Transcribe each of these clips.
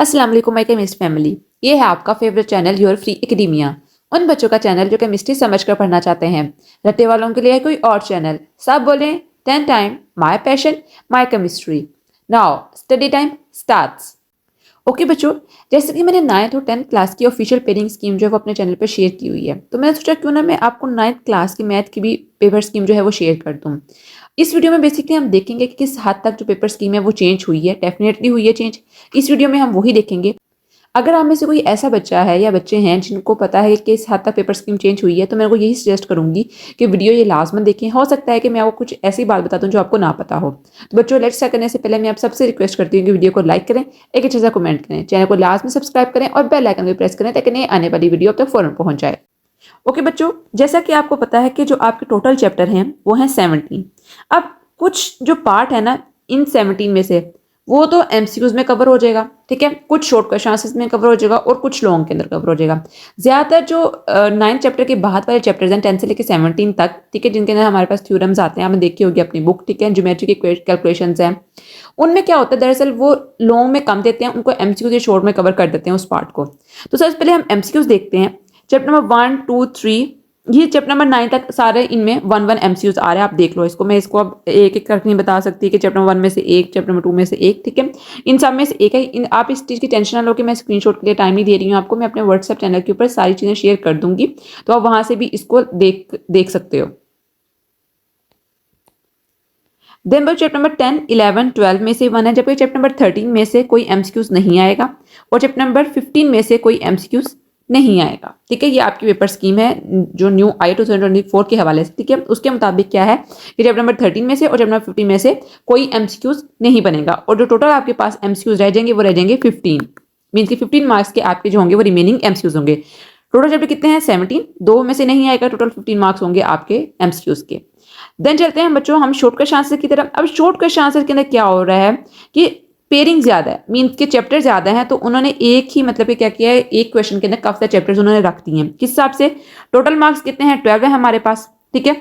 अस्सलाम वालेकुम my chemist family. ये है आपका favourite channel your free academia. उन बच्चों का चैनल जो केमिस्ट्री समझकर पढ़ना चाहते हैं। रट्टे वालों के लिए है कोई और चैनल। सब बोलें 10 time my passion my chemistry. Now study time starts. Okay बच्चों, जैसे कि मैंने 9th और 10th क्लास की ऑफिशियल पेयरिंग स्कीम जो है वो अपने चैनल पर शेयर की हुई है, तो मैंने सोचा क्यों ना मैं आपको 9th क्लास की मैथ की भी पेपर स्कीम जो है वो शेयर कर दूँ। इस वीडियो में बेसिकली हम देखेंगे कि किस हद तक जो पेपर स्कीम है वो चेंज हुई है। डेफिनेटली हुई है चेंज। इस वीडियो में हम वही देखेंगे। अगर आप में से कोई ऐसा बच्चा है या बच्चे हैं जिनको पता है कि किस हद तक पेपर स्कीम चेंज हुई है, तो मैं उनको यही सजेस्ट करूंगी कि वीडियो ये लाजमन देखें। हो सकता है कि मैं आपको कुछ ऐसी बात बता दूं जो आपको ना पता हो। तो बच्चों, लेट्स स्टार्ट करने से पहले मैं आप सबसे रिक्वेस्ट करती हूँ कि वीडियो को लाइक करें, एक अच्छा सा कमेंट करें, चैनल को लाजमी सब्सक्राइब करें और बेल आइकन भी प्रेस करें ताकि नई आने वाली वीडियो अब तक फौरन पहुंच जाए। ओके बच्चों, जैसा कि आपको पता है कि जो आपके टोटल चैप्टर हैं वो हैं 17। अब कुछ जो पार्ट है ना इन 17 में से वो तो एमसीक्यूज में कवर हो जाएगा, ठीक है, कुछ शॉर्ट क्वेश्चन आंसर्स में कवर हो जाएगा और कुछ लॉन्ग के अंदर कवर हो जाएगा। ज्यादातर जो 9th चैप्टर के बाद वाले चैप्टर्स हैं 10 से लेकर 17 तक, ठीक है, जिनके अंदर हमारे पास थ्योरम्स आते हैं, आपने देखी होगी अपनी बुक, ठीक है, ज्योमेट्री के कैलकुलेशंस हैं, उनमें क्या होता है दरअसल वो लॉन्ग में कम देते हैं, उनको एमसीक्यूज या शॉर्ट में कवर कर देते हैं उस पार्ट को। तो सबसे पहले हम एमसीक्यूज देखते हैं। चैप्टर नंबर 1, 2, 3, ये चैप्टर नंबर 9 तक सारे इनमें 1 एमसीक्यूज आ रहे हैं। आप देख लो इसको, मैं इसको अब एक एक करके नहीं बता सकती कि चैप्टर नंबर 1 में से एक, चैप्टर नंबर 2 में से एक, ठीक है, इन सब में से एक है। आप इस चीज़ की टेंशन ना लो कि मैं स्क्रीनशॉट के लिए टाइम नहीं दे रही हूँ आपको। मैं अपने व्हाट्सएप चैनल के ऊपर सारी चीज़ें शेयर कर दूंगी, तो आप वहां से भी इसको देख सकते हो। देन बच्चों, चैप्टर नंबर 10, 11, 12 में से 1 है, जबकि चैप्टर नंबर 13 में से कोई एमसीक्यूज नहीं आएगा और चैप्टर नंबर 15 में से कोई एमसीक्यूज नहीं आएगा, ठीक है। ये आपकी पेपर स्कीम है जो न्यू आई 2024 के हवाले से, ठीक है। उसके मुताबिक क्या है कि चैप्टर नंबर 13 में से और चैप्टर नंबर 15 में से कोई एमसीक्यूज नहीं बनेगा और जो टोटल आपके पास एमसीक्यूज रह जाएंगे वो रह जाएंगे 15। मीन्स कि 15 मार्क्स के आपके जो होंगे वो रिमेनिंग एमसीक्यूज होंगे। टोटल चैप्टर कितने हैं? 17। दो में से नहीं आएगा, टोटल 15 मार्क्स होंगे आपके एमसीक्यूज के। देन चलते हैं बच्चों हम शॉर्ट क्वेश्चन आंसर की तरफ। अब शॉर्ट क्वेश्चन आंसर के अंदर क्या हो रहा है कि पेयरिंग ज्यादा है, मीन्स के चैप्टर ज्यादा हैं, तो उन्होंने एक ही मतलब कि क्या किया है, एक क्वेश्चन के अंदर काफी सारे चैप्टर्स उन्होंने रख दिए हैं। किस हिसाब से? टोटल मार्क्स कितने हैं? 12 है हमारे पास, ठीक है।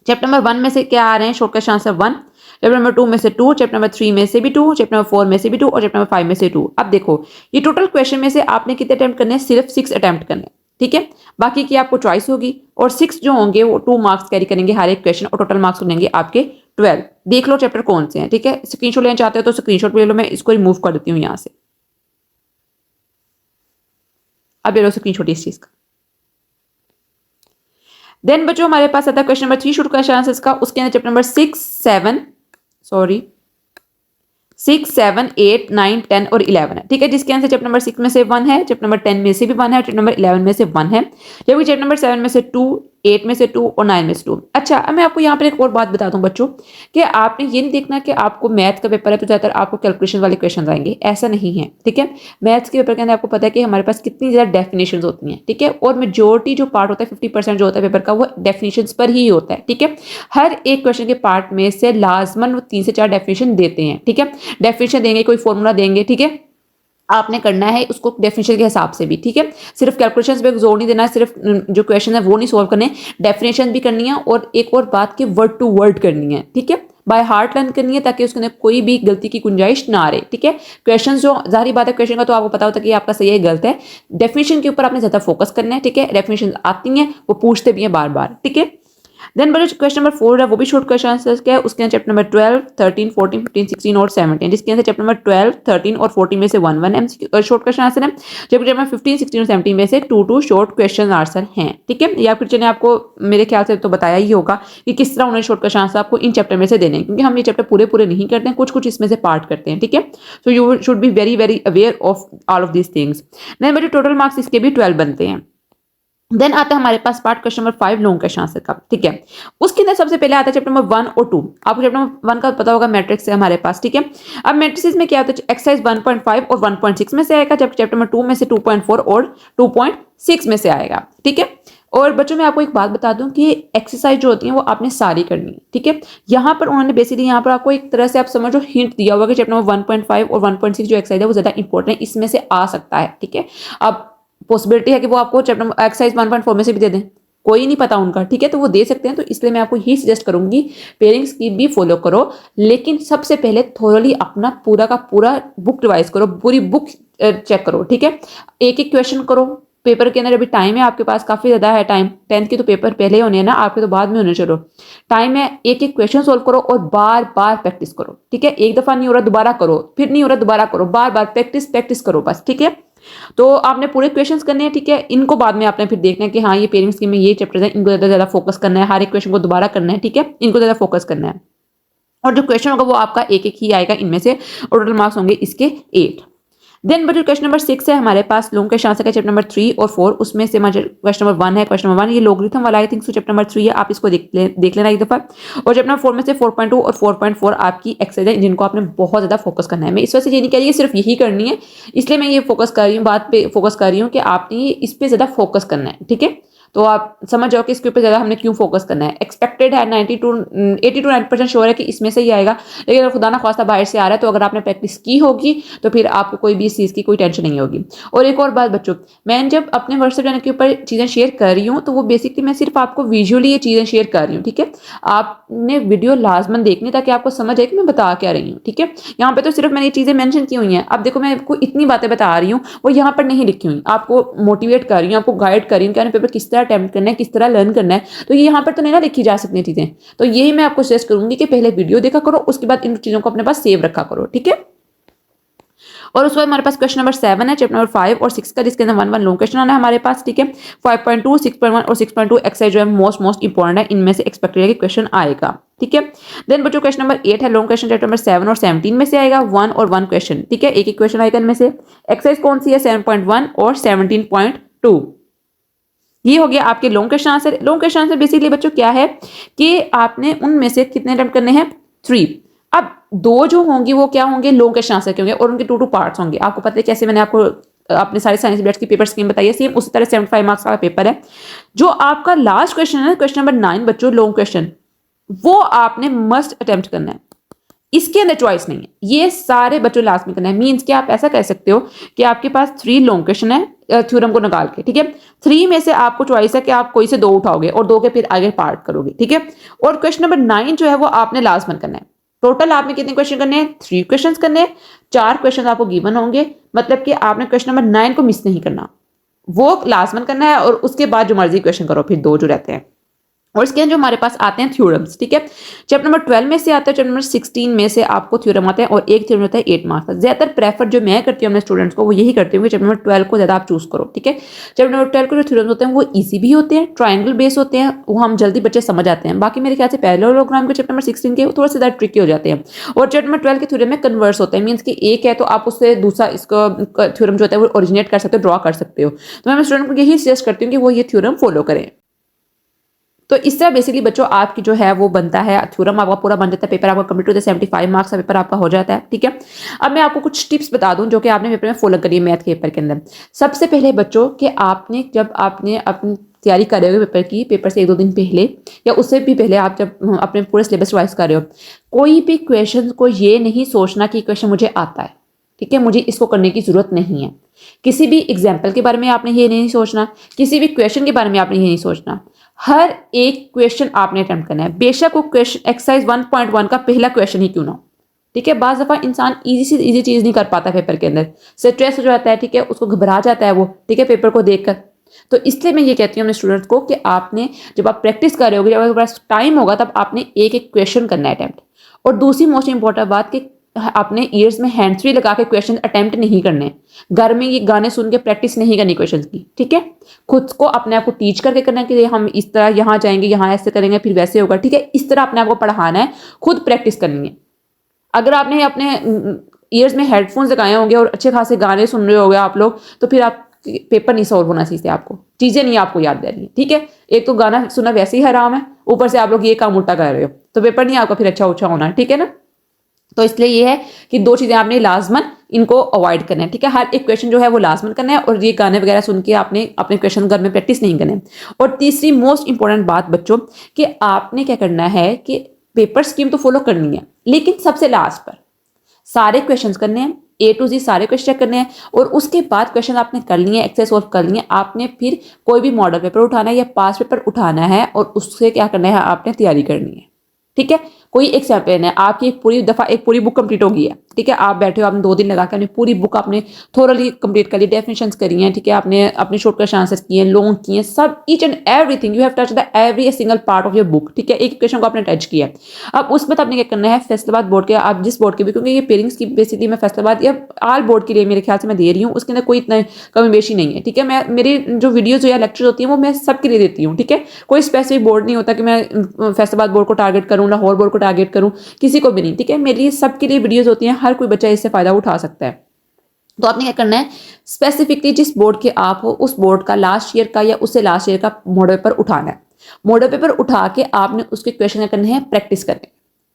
चैप्टर नंबर 1 में से क्या आ रहे हैं? Short question answer 1। Chapter number 2 में से 2, चैप्टर नंबर 3 में से भी 2, चैप्टर नंबर 4 में से भी 2 और चैप्टर नंबर 5 में से 2। अब देखो ये टोटल क्वेश्चन में से आपने कितने अटेम्प्ट करने हैं? सिर्फ 6 अटेम्प्ट करने हैं, ठीक है। बाकी की आपको चॉइस होगी और 6 जो होंगे वो 2 मार्क्स कैरी करेंगे हर एक क्वेश्चन और टोटल मार्क्स बनेंगे आपके 12। देख लो चैप्टर कौन से हैं, ठीक है। स्क्रीनशॉट लेना चाहते हो तो स्क्रीनशॉट ले लो, मैं इसको रिमूव कर देती हूँ यहाँ से। अब ले लो स्क्रीनशॉट इस चीज का। देन बच्चों हमारे पास आता है question number 3 short question answers का। उसके अंदर चैप्टर नंबर 6, 7, 8, 9, 10 और 11 है, ठीक है। जिसके आंसर चैप्टर नंबर 6 में से 1 है, चैप्टर नंबर 10 में से भी 1 है, चैप्टर नंबर 11 में से 1 है, जबकि चैप्टर नंबर 7 में से 2, 8 में से 2 और 9 में से 2। अच्छा, अब मैं आपको यहाँ पर एक और बात बता दूं बच्चों कि आपने ये नहीं देखना कि आपको मैथ का पेपर है तो ज्यादातर आपको कैलकुलेशन वाले क्वेश्चन आएंगे, ऐसा नहीं है, ठीक है। मैथ्स के पेपर के अंदर आपको पता है कि हमारे पास कितनी ज्यादा डेफिनेशन होती हैं, ठीक है, और मेजोरिटी जो पार्ट होता है 50% जो होता है पेपर का वो डेफिनेशन पर ही होता है, ठीक है। हर एक क्वेश्चन के पार्ट में से लाजमन वो 3 से 4 डेफिनेशन देते हैं, ठीक है। डेफिनेशन देंगे, कोई फॉर्मूला देंगे, ठीक है, आपने करना है उसको डेफिनेशन के हिसाब से भी, ठीक है। सिर्फ कैलकुलेशंस पे जोर नहीं देना है, सिर्फ जो क्वेश्चन है वो नहीं सॉल्व करने, डेफिनेशन भी करनी है और एक और बात की वर्ड टू वर्ड करनी है, ठीक है, बाय हार्ट लर्न करनी है ताकि उसके अंदर कोई भी गलती की गुंजाइश ना रहे, ठीक है। क्वेश्चन जो जाहिर बात है क्वेश्चन का तो आपको पता होता है कि आपका सही है गलत है, डेफिनेशन के ऊपर आपने ज्यादा फोकस करना है, ठीक है। डेफिनेशन आती हैं वो पूछते भी हैं बार बार, ठीक है। देन बच्चों क्वेश्चन नंबर 4 है वो भी शॉर्ट क्वेश्चन आंसर्स का है। उसके अंदर चैप्टर नंबर 12, 13, 14, 15, 16 और 17, जिसके अंदर चैप्टर नंबर 12, 13 और 14 में से 1 एमसीक्यू शॉर्ट क्वेश्चन आंसर है, जबकि चैप्टर नंबर 15, 16 और 17 में से 2 शॉर्ट क्वेश्चन आंसर हैं, ठीक है। या फिर चलिए आपको मेरे ख्याल से तो बताया ही होगा कि किस तरह उन्होंने शॉर्ट क्वेश्चन आंसर आपको इन चैप्टर में से देने हैं, क्योंकि हम ये चैप्टर पूरे नहीं करते हैं, कुछ इसमें से पार्ट करते हैं, ठीक है। So you should be very aware of all of these things. Then बच्चों टोटल मार्क्स इसके भी 12 बनते हैं। देन आता है हमारे पास part question number 5 long question answer का, ठीक है। उसके अंदर सबसे पहले आता है चैप्टर नंबर 1 और 2। आपको चैप्टर नंबर 1 का पता होगा, मैट्रिक्स है हमारे पास, ठीक है। अब मैट्रिक्स में क्या होता है, एक्सरसाइज 1.5 और 1.6 में से आएगा, जबकि चैप्टर नंबर 2 में से 2.4 और 2.6 में से आएगा, ठीक है। और बच्चों मैं आपको एक बात बता दूं कि एक्सरसाइज जो होती है वो आपने सारी करनी है, ठीक है। यहाँ पर उन्होंने बेसिकली यहाँ पर आपको एक तरह से आप समझो हिंट दिया होगा कि चैप्टर नंबर 1.5 और 1.6 जो एक्सरसाइज है वो ज्यादा इंपॉर्टेंट है, इसमें से आ सकता है, ठीक है। अब पॉसिबिलिटी है कि वो आपको चैप्टर एक्सरसाइज 1.4 में से भी दे दें, कोई नहीं पता उनका, ठीक है, तो वो दे सकते हैं। तो इसलिए मैं आपको यही सजेस्ट करूंगी पेयरिंग स्कीम भी फॉलो करो, लेकिन सबसे पहले थोरली अपना पूरा का पूरा बुक रिवाइज करो, पूरी बुक चेक करो, ठीक है। एक एक क्वेश्चन करो पेपर के अंदर, अभी टाइम है आपके पास, काफी ज्यादा है टाइम, 10th के तो पेपर पहले होने हैं ना, आपके तो बाद में होने, चलो टाइम है, एक एक क्वेश्चन सोल्व करो और बार बार प्रैक्टिस करो, ठीक है। एक दफा नहीं हो रहा दोबारा करो, फिर नहीं हो रहा दोबारा करो, बार बार प्रैक्टिस प्रैक्टिस करो बस, ठीक है। तो आपने पूरे क्वेश्चंस करने हैं, ठीक है। इनको बाद में आपने फिर देखना है कि हाँ ये पेरेंट्स स्कीम में ये चैप्टर्स हैं, इनको ज्यादा फोकस करना है, हर एक क्वेश्चन को दोबारा करना है, ठीक है, इनको ज्यादा फोकस करना है। और जो क्वेश्चन होगा वो आपका एक एक ही आएगा इनमें से, और टोटल मार्क्स होंगे इसके 8। देन बच्चों क्वेश्चन नंबर 6 है हमारे पास, लॉन्ग क्वेश्चन आंसर का चैप्टर नंबर 3 और 4, उसमें से क्वेश्चन नंबर 1 है, क्वेश्चन नंबर 1 ये लॉगरिथम वाला, I think so chapter number 3 है, आप इसको देख लेना एक दफा। और चैप्टर नंबर 4 में से 4.2 और 4.4 आपकी एक्सरसाइज है, जिनको आपने बहुत ज्यादा फोकस करना है। मैं इस वजह से ये नहीं कह रही सिर्फ यही करनी है, इसलिए मैं ये फोकस कर रही हूँ, बात पे फोकस कर रही हूँ कि आपने इस पे ज्यादा फोकस करना है, ठीक है। तो आप समझ जाओ कि इसके ऊपर ज्यादा हमने क्यों फोकस करना है। एक्सपेक्टेड है 80 to 90% श्योर है कि इसमें से ही आएगा, लेकिन अगर खुदा ना खास्ता बाहर से आ रहा है तो अगर आपने प्रैक्टिस की होगी तो फिर आपको कोई भी इस चीज की कोई टेंशन नहीं होगी। और एक और बात बच्चों, मैं जब अपने व्हाट्सएप चैनल के ऊपर चीजें शेयर कर रही हूँ तो वो बेसिकली मैं सिर्फ आपको विजुअली ये चीजें शेयर कर रही हूँ, ठीक है। आपने वीडियो लाजमन देखनी ताकि आपको समझ आए कि मैं बता क्या रही हूँ, ठीक है। यहाँ पे तो सिर्फ मैंने ये चीजें मेंशन की हुई हैं। अब देखो मैं आपको इतनी बातें बता रही हूँ, वो यहाँ पर नहीं लिखी हुई, आपको मोटिवेट कर रही हूँ, आपको गाइड कर रही हूँ कि पेपर किस तरह अटेम्प्ट करना है, किस तरह लर्न करना है, तो ये यहाँ पर तो नहीं ना लिखी जा सकती चीजें। तो यही मैं आपको सजेस्ट करूंगी कि पहले वीडियो देखा करो, उसके बाद इन चीजों को अपने पास सेव रखा करो, ठीक है। और उसके बाद हमारे पास क्वेश्चन नंबर 7 है, चैप्टर नंबर 5 और 6 का, जिसके अंदर 1 1 लॉन्ग क्वेश्चन आना है हमारे पास, ठीक है। 5.2, 6.1 और 6.2 एक्सरसाइज जो है मोस्ट इंपॉर्टेंट है, इनमें से एक्सपेक्टेड है कि क्वेश्चन आएगा, ठीक है। देन बच्चों क्वेश्चन नंबर 8 है लॉन्ग क्वेश्चन, चैप्टर नंबर 7 और 17 में से आएगा 1 और 1 क्वेश्चन, ठीक है। एक एक क्वेश्चन आएगा इनमें से। एक्सरसाइज कौन सी है, 7.1 और 17.2। ये हो गया आपके long question answer. Long question answer basically बच्चों क्या है कि आपने उनमें से कितने अटेम्प्ट करने हैं, 3। अब 2 जो होंगी वो क्या होंगे, लॉन्ग क्वेश्चन आंसर के होंगे और उनके 2 पार्ट्स होंगे। आपको पता है कैसे मैंने आपको अपने सारे साइंस सब्जेक्ट्स की पेपर स्कीम बताई है, सेम उसी तरह 75 मार्क्स का पेपर है। जो आपका लास्ट क्वेश्चन है, क्वेश्चन नंबर 9 बच्चों, लॉन्ग क्वेश्चन, वो आपने मस्ट अटेम्प्ट करना है, इसके अंदर चॉइस नहीं है, ये सारे बच्चों लास्ट में करना है। मींस कि आप ऐसा कह सकते हो कि आपके पास 3 लॉन्ग क्वेश्चन है थ्योरम को निकाल के, ठीक है। 3 में से आपको चॉइस है कि आप कोई से 2 उठाओगे और 2 के फिर आगे पार्ट करोगे, ठीक है। और क्वेश्चन नंबर 9 जो है वो आपने लास्ट में करना है। टोटल आपने कितने क्वेश्चन करने हैं, 3 क्वेश्चन करने हैं। 4 क्वेश्चन आपको गिवन होंगे, मतलब कि आपने क्वेश्चन नंबर 9 को मिस नहीं करना, वो लास्ट में करना है और उसके बाद जो मर्जी क्वेश्चन करो, फिर 2 जो रहते हैं। और इसके जो हमारे पास आते हैं थ्योरम्स, ठीक है। चैप्टर नंबर 12 में से आता है, चैप्टर नंबर 16 में से आपको थ्योरम आता है और एक थ्योरम होता है 8 मार्क्स का। ज्यादातर प्रेफर जो मैं करती हूँ अपने स्टूडेंट्स को वो यही करती हूँ कि चैप्टर नंबर 12 को ज्यादा आप चूज करो, ठीक है। चैप्टर नंबर 12 को जो थ्योरम्स होते हैं वो ईजी भी होते हैं, ट्रायंगल बेस होते हैं, वो हम जल्दी बच्चे समझ आते हैं। बाकी मेरे ख्याल से पैरेललोग्राम के चैप्टर नंबर 16 के थोड़ा सा ज्यादा ट्रिकी हो जाते हैं। और चैप्टर नंबर 12 के थ्योरम में कन्वर्स होते हैं, मीन्स कि एक है तो आप उससे दूसरा इसको थ्योरम जो होता है वो ओरिजिनेट कर सकते हो, ड्रॉ कर सकते हो। तो मैं स्टूडेंट को यही सजेस्ट करती हूँ कि वो ये थ्योरम फॉलो करें। तो इस तरह बेसिकली बच्चों आपकी जो है वो बनता है, थ्योरम आपका पूरा बन जाता है, पेपर आपका कंप्लीट होता है, 75 मार्क्स का पेपर आपका हो जाता है, ठीक है। अब मैं आपको कुछ टिप्स बता दूं जो कि आपने पेपर में फॉलो करिए मैथ के पेपर के अंदर। सबसे पहले बच्चों कि आपने जब आपने अपनी तैयारी कर रहे हो पेपर की, पेपर से 1-2 दिन पहले या उससे भी पहले आप जब अपने पूरे सिलेबस वाइज कर रहे हो, कोई भी क्वेश्चन को ये नहीं सोचना कि क्वेश्चन मुझे आता है, ठीक है, मुझे इसको करने की जरूरत नहीं है। किसी भी एग्जाम्पल के बारे में आपने ये नहीं सोचना, किसी भी क्वेश्चन के बारे में आपने ये नहीं सोचना। हर एक क्वेश्चन आपने अटेम्प्ट करना है, बेशक वो क्वेश्चन एक्सरसाइज 1.1 का पहला क्वेश्चन ही क्यों ना हो, ठीक है। बाज़ दफ़ा इंसान इजी से इजी चीज़ नहीं कर पाता पेपर के अंदर, स्ट्रेस हो जाता है, ठीक है, उसको घबरा जाता है वो, ठीक है, पेपर को देखकर। तो इसलिए मैं ये कहती हूँ अपने स्टूडेंट्स को कि आपने जब आप प्रैक्टिस कर रहे होगे, जब आपके पास टाइम होगा, तब आपने एक एक क्वेश्चन करना है अटेम्प्ट। और दूसरी मोस्ट इंपॉर्टेंट बात कि आपने ईयर्स में हैंड्स फ्री लगा के क्वेश्चन अटेम्प्ट नहीं करने, घर में ये गाने सुन के प्रैक्टिस नहीं करनी क्वेश्चन की, ठीक है। खुद को अपने आप को टीच करके करना है कि हम इस तरह यहाँ जाएंगे, यहाँ ऐसे करेंगे, फिर वैसे होगा, ठीक है। इस तरह अपने आप को पढ़ाना है, खुद प्रैक्टिस करनी है। अगर आपने अपने ईयर्स में हेडफोन्स लगाए होंगे और अच्छे खासे गाने सुन रहे होंगे आप लोग, तो फिर आप पेपर नहीं सॉल्व होना सीखते, आपको चीजें नहीं आपको याद दे रही है, ठीक है। एक तो गाना सुनना वैसे ही हराम है, ऊपर से आप लोग ये काम उल्टा कर रहे हो, तो पेपर नहीं आपका फिर अच्छा होना है, ठीक है ना। तो इसलिए ये है कि 2 चीजें आपने लाजमन इनको अवॉइड करना है, ठीक है। हर एक क्वेश्चन जो है वो लाजमन करना है और ये गाने वगैरह सुन के आपने अपने क्वेश्चन घर में प्रैक्टिस नहीं करना है। और तीसरी मोस्ट इंपॉर्टेंट बात बच्चों कि आपने क्या करना है कि पेपर स्कीम तो फॉलो करनी है, लेकिन सबसे लास्ट पर सारे क्वेश्चन करने हैं, A to Z सारे क्वेश्चन चेक करने हैं और उसके बाद क्वेश्चन आपने कर लिए, एक्सरसाइज सॉल्व कर लिए, आपने फिर कोई भी मॉडल पेपर उठाना है या पास पेपर उठाना है और उससे क्या करना है, आपने तैयारी करनी है, ठीक है। कोई एक चैप्टर है, आपकी एक पूरी दफ़ा एक पूरी बुक कंप्लीट हो गई है, ठीक है, आप बैठे हो, आपने 2 दिन लगा के अपनी पूरी बुक आपने थोरली कंप्लीट कर ली, डेफिनेशंस करी हैं, ठीक है, आपने अपने शॉर्टकट आंसर्स किए हैं, लॉन्ग किए हैं, सब each and everything, you have touch the every single part of your book, ठीक है, एक क्वेश्चन को आपने टच किया। अब उसमें तो आपने क्या करना है, फैसलाबाद बोर्ड के, आप जिस बोर्ड के भी, क्योंकि ये पेरेंट्स की बेसिकली मैं फैसलाबाद या आल बोर्ड के लिए मेरे ख्याल से मैं दे रही हूँ, उसके अंदर कोई इतना कमी बेशी नहीं है, ठीक है, मैं मेरी जो वीडियोज़ या लेक्चर होती हैं वो मैं सबके लिए देती हूँ, ठीक है, कोई स्पेसिफिक बोर्ड नहीं होता कि मैं फैसलाबाद बोर्ड को टारगेट करूँ, लाहौर बोर्ड को टारगेट करूँ, किसी को भी नहीं, ठीक है, मेरे लिए सबके लिए वीडियोज़ होती हैं, हर कोई बच्चा इससे फ़ायदा उठा सकता है। तो आपने क्या करना है, स्पेसिफिकली जिस बोर्ड के आप हो उस बोर्ड का लास्ट ईयर का या उससे लास्ट ईयर का मॉडल पेपर उठाना है। मॉडल पेपर उठा के आपने उसके क्वेश्चन क्या करने हैं, प्रैक्टिस करने,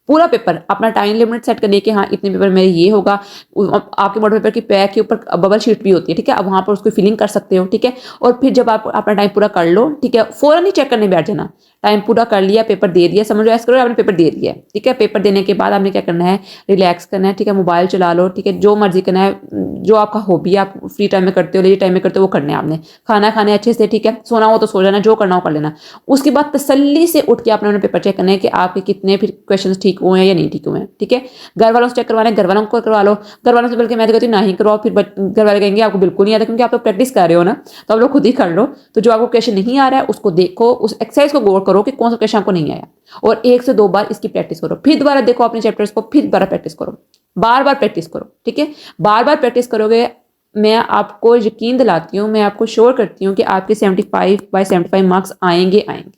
पूरा पेपर अपना टाइम लिमिट सेट करने के, हाँ इतने पेपर मेरे ये होगा। आपके मॉडल पेपर की पैक के ऊपर बबल शीट भी होती है, ठीक है, आप वहाँ पर उसको फिलिंग कर सकते हो, ठीक है, और फिर जब आप अपना टाइम पूरा कर लो, ठीक है, फौरन ही चेक करने बैठ जाना, टाइम पूरा कर लिया, पेपर दे दिया, समझ लो ऐसा करो आपने पेपर दे दिया, ठीक है, पेपर देने के बाद आपने क्या करना है, रिलैक्स करना है, ठीक है, मोबाइल चला लो, ठीक है, जो मर्जी करना है, जो आपका हॉबी आप फ्री टाइम में करते हो, लेजर टाइम में करते हो, वो करना है आपने, खाना खाने अच्छे से, ठीक है, सोना हो तो सो जाना, जो करना हो कर लेना। उसके बाद तसल्ली से उठ के आपने अपना पेपर चेक करना है कि आपके कितने फिर क्वेश्चन ठीक हुए हैं या नहीं ठीक हुए हैं, ठीक है, घर वालों से चेक करवाना है, घर वालों को करवा लो, घर वालों से बल्कि मैं तो कहती हूँ ना ही करवाओ, फिर घर वाले कहेंगे आपको बिल्कुल नहीं आता, क्योंकि आप लोग प्रैक्टिस कर रहे हो ना, तो आप लोग खुद ही कर लो। तो जो आपको क्वेश्चन नहीं आ रहा है उसको देखो, उस एक्सरसाइज को गौर करो कि कौन सा क्वेश्चन आपको नहीं आया, और 1 से 2 बार इसकी प्रैक्टिस करो, फिर दोबारा देखो अपने चैप्टर्स को, फिर दोबारा प्रैक्टिस करो, बार बार प्रैक्टिस करो, ठीक है, बार बार प्रैक्टिस करोगे, मैं आपको यकीन दिलाती हूँ, मैं आपको श्योर करती हूँ कि आपके 75/75 मार्क्स आएंगे आएंगे,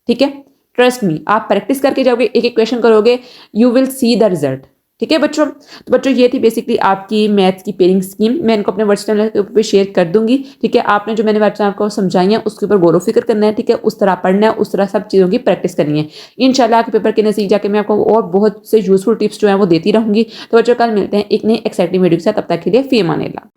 ठीक है, ट्रस्ट मी, आप प्रैक्टिस करके जाओगे, एक एक क्वेश्चन करोगे, you will see the result, ठीक है बच्चों। तो बच्चों ये थी बेसिकली आपकी मैथ्स की पेयरिंग स्कीम, मैं इनको अपने व्हाट्सएप चैनल के ऊपर शेयर कर दूंगी, ठीक है, आपने जो मैंने व्हाट्सएप आपको समझाई है उसके ऊपर गौर फिक्र करना है, ठीक है, उस तरह पढ़ना है, उस तरह सब चीज़ों की प्रैक्टिस करनी है। इंशाल्लाह के पेपर के नज़दीक जाके मैं आपको और बहुत से यूजफुल टिप्स जो है वो देती रहूंगी। तो बच्चों कल मिलते हैं एक नई एक्साइटिंग वीडियो के साथ, तब तक के लिए फी अमान अल्लाह।